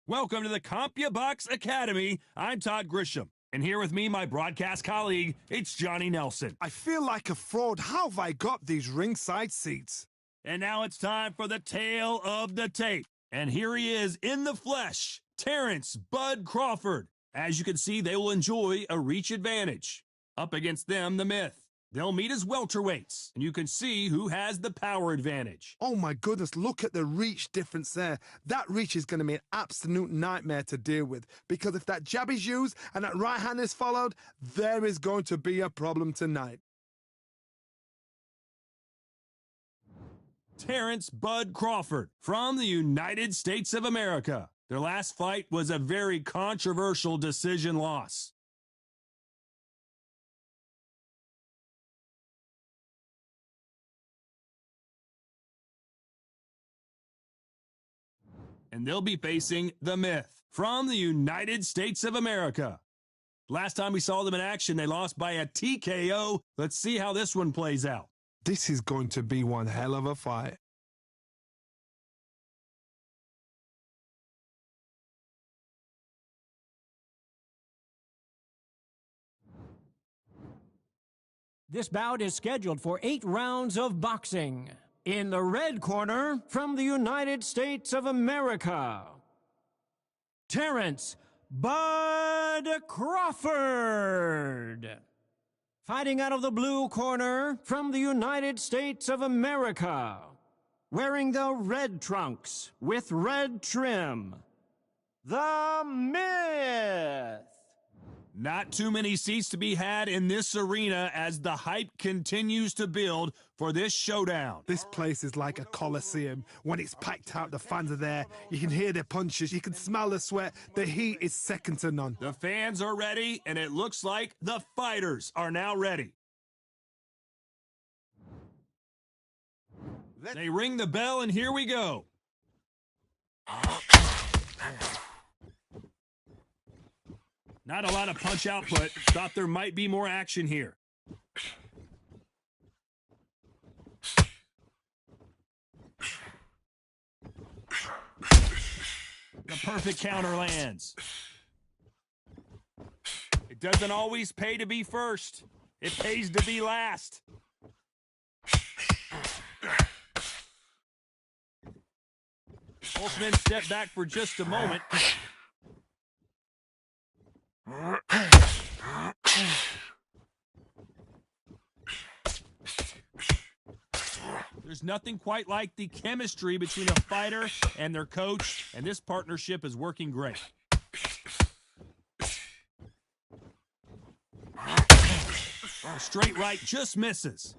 Welcome to the CompuBox Academy. I'm Todd Grisham, and here with me, my broadcast colleague, it's Johnny Nelson. I feel like a fraud. How have I got these ringside seats? And now it's time for the tale of the tape. And here he is in the flesh, Terrence Bud Crawford. As you can see, they will enjoy a reach advantage. Up against them, the Myth. They'll meet as welterweights, and you can see who has the power advantage. Oh my goodness, look at the reach difference there. That reach is going to be an absolute nightmare to deal with, because if that jab is used and that right hand is followed, there is going to be a problem tonight. Terrence Bud Crawford from the United States of America. Their last fight was a very controversial decision loss. And they'll be facing the Myth from the United States of America. Last time we saw them in action, they lost by a TKO. Let's see how this one plays out. This is going to be one hell of a fight. This bout is scheduled for 8 rounds of boxing. In the red corner, from the United States of America, Terrence Bud Crawford. Fighting out of the blue corner, from the United States of America, wearing the red trunks with red trim, the Myth. Not too many seats to be had in this arena as the hype continues to build for this showdown. This place is like a coliseum. When it's packed out, the fans are there. You can hear their punches. You can smell the sweat. The heat is second to none. The fans are ready, and it looks like the fighters are now ready. They ring the bell, and here we go. Not a lot of punch output. Thought there might be more action here. The perfect counter lands. It doesn't always pay to be first. It pays to be last. Holtzman stepped back for just a moment. There's nothing quite like the chemistry between a fighter and their coach, and this partnership is working great. A straight right just misses.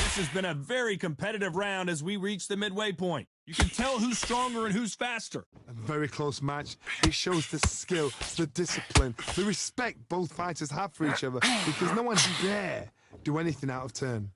This has been a very competitive round as we reach the midway point. You can tell who's stronger and who's faster. A very close match. It shows the skill, the discipline, the respect both fighters have for each other, because no one dare do anything out of turn.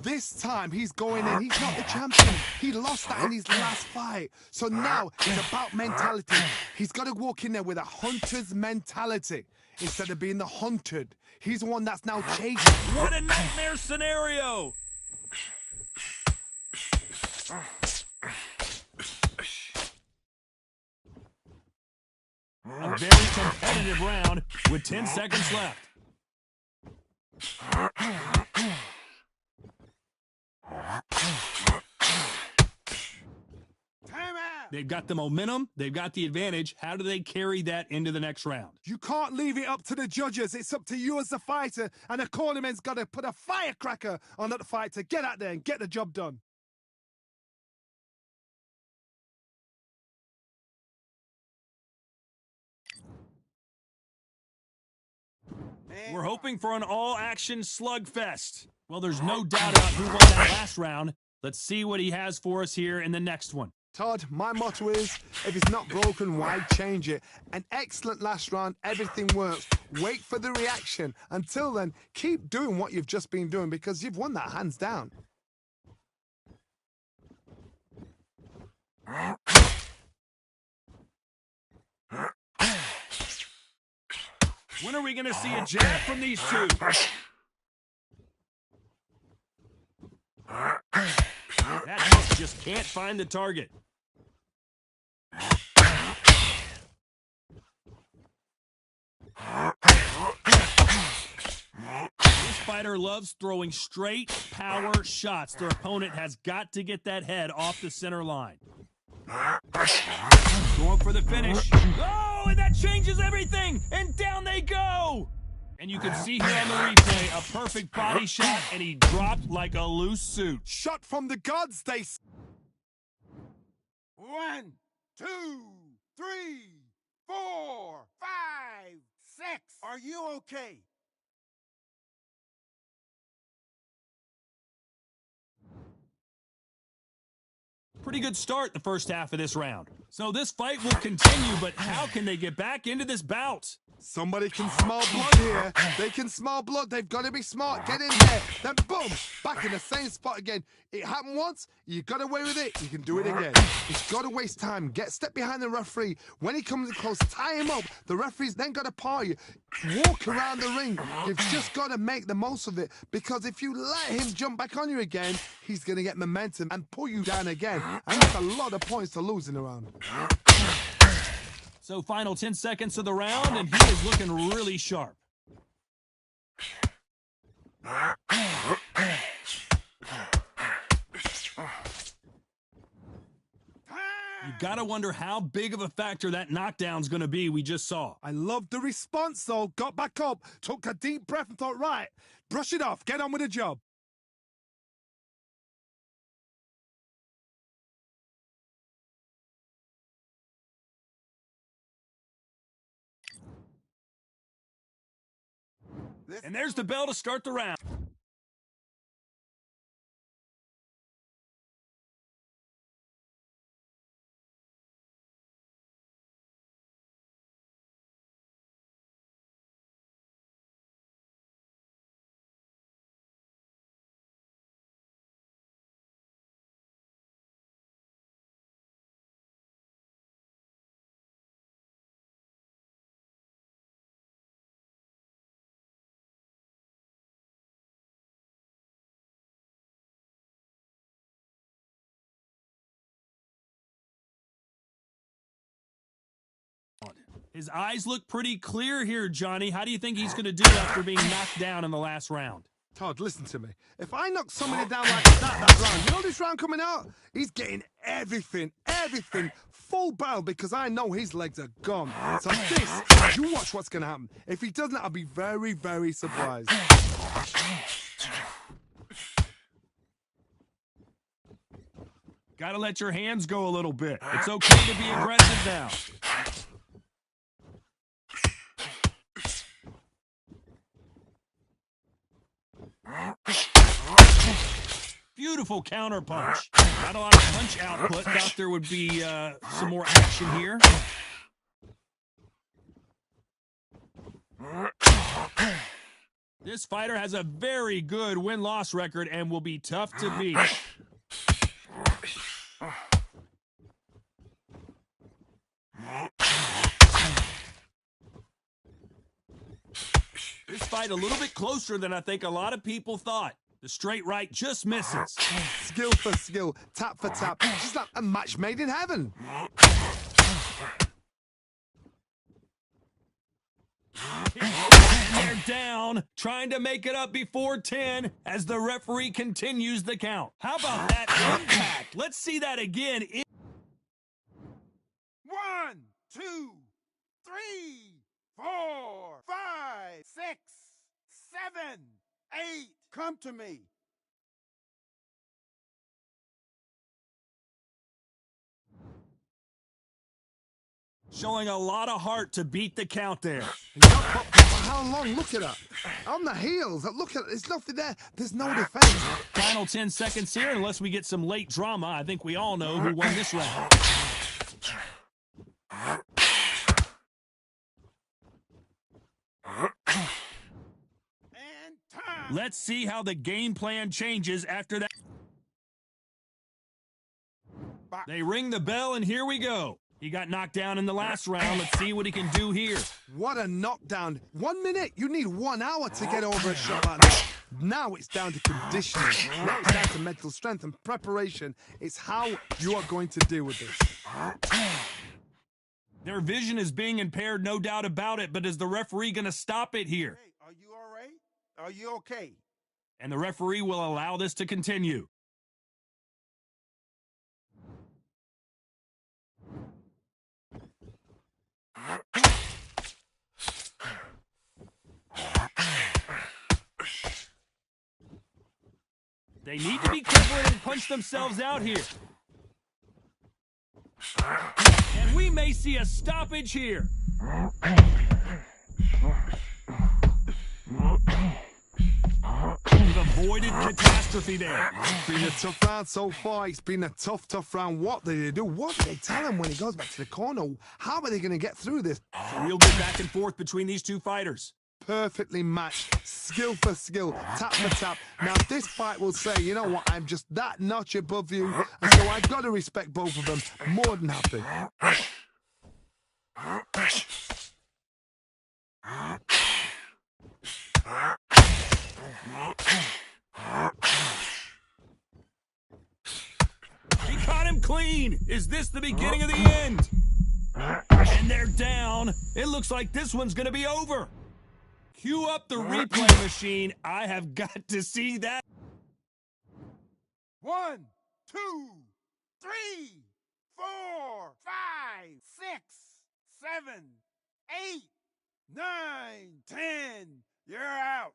This time, he's going in. He's not the champion. He lost that in his last fight. So now, it's about mentality. He's got to walk in there with a hunter's mentality instead of being the hunted. He's the one that's now chasing. What a nightmare scenario! A very competitive round with 10 seconds left. They've got the momentum. They've got the advantage. How do they carry that into the next round? You can't leave it up to the judges. It's up to you as the fighter, and the cornerman's got to put a firecracker on that fighter. Get out there and get the job done. We're hoping for an all-action slugfest. Well, there's no doubt about who won that last round. Let's see what he has for us here in the next one. Todd, my motto is, if it's not broken, why change it? An excellent last round, everything works. Wait for the reaction. Until then, keep doing what you've just been doing because you've won that hands down. When are we going to see a jab from these two? That hook just can't find the target. This fighter loves throwing straight power shots. Their opponent has got to get that head off the center line. Going for the finish. Oh, and that changes everything. And down they go. And you can see here on the replay, a perfect body shot, and he dropped like a loose suit. Shot from the gods, they... 1, 2, 3, 4, 5, 6. Are you okay? Pretty good start the first half of this round. So this fight will continue, but how can they get back into this bout? Somebody can smell blood here. They can smell blood. They've got to be smart. Get in there. Then boom, back in the same spot again. It happened once. You got away with it. You can do it again. It's got to waste time. Step behind the referee. When he comes in close, tie him up. The referee's then got to par you. Walk around the ring. You've just got to make the most of it because if you let him jump back on you again, he's going to get momentum and pull you down again. And that's a lot of points to lose in a round. So final 10 seconds of the round, and he is looking really sharp. You gotta wonder how big of a factor that knockdown's gonna be we just saw. I loved the response, though. Got back up, took a deep breath and thought, right, brush it off, get on with the job. And there's the bell to start the round. His eyes look pretty clear here, Johnny. How do you think he's going to do after being knocked down in the last round? Todd, listen to me. If I knock somebody down like that round, you know this round coming out? He's getting everything, full barrel because I know his legs are gone. So this, you watch what's going to happen. If he doesn't, I'll be very, very surprised. Gotta let your hands go a little bit. It's okay to be aggressive now. Beautiful counter punch. Not a lot of punch output. Thought there would be some more action here. This fighter has a very good win-loss record and will be tough to beat. This fight a little bit closer than I think a lot of people thought. The straight right just misses. Skill for skill, tap for tap. Just like a match made in heaven. they're down, trying to make it up before 10 as the referee continues the count. How about that impact? Let's see that again. 1, 2, 3, 4, 5, 6, 7, 8. Come to me. Showing a lot of heart to beat the count there. How long? Look at that. On the heels. Look at it. There's nothing there. There's no defense. Final 10 seconds here, unless we get some late drama. I think we all know who won this round. And time. Let's see how the game plan changes after that. They ring the bell, and here we go. He got knocked down in the last round. Let's see what he can do here. What a knockdown. 1 minute. You need 1 hour to get over a shot like that. Now it's down to conditioning. Now it's down to mental strength and preparation. It's how you are going to deal with this. Their vision is being impaired, no doubt about it, but is the referee going to stop it here? Hey, are you all right? Are you okay? And the referee will allow this to continue. They need to be careful and punch themselves out here. And we may see a stoppage here. We've avoided catastrophe there. It's been a tough round so far. It's been a tough round. What did they do? What did they tell him when he goes back to the corner? How are they going to get through this? It's a real good back and forth between these two fighters. Perfectly matched, skill for skill, tap for tap. Now this fight will say, you know what, I'm just that notch above you, and so I've got to respect both of them more than happy. He caught him clean. Is this the beginning of the end? And they're down. It looks like this one's going to be over. Cue up the replay machine. I have got to see that. 1, 2, 3, 4, 5, 6, 7, 8, 9, 10. You're out.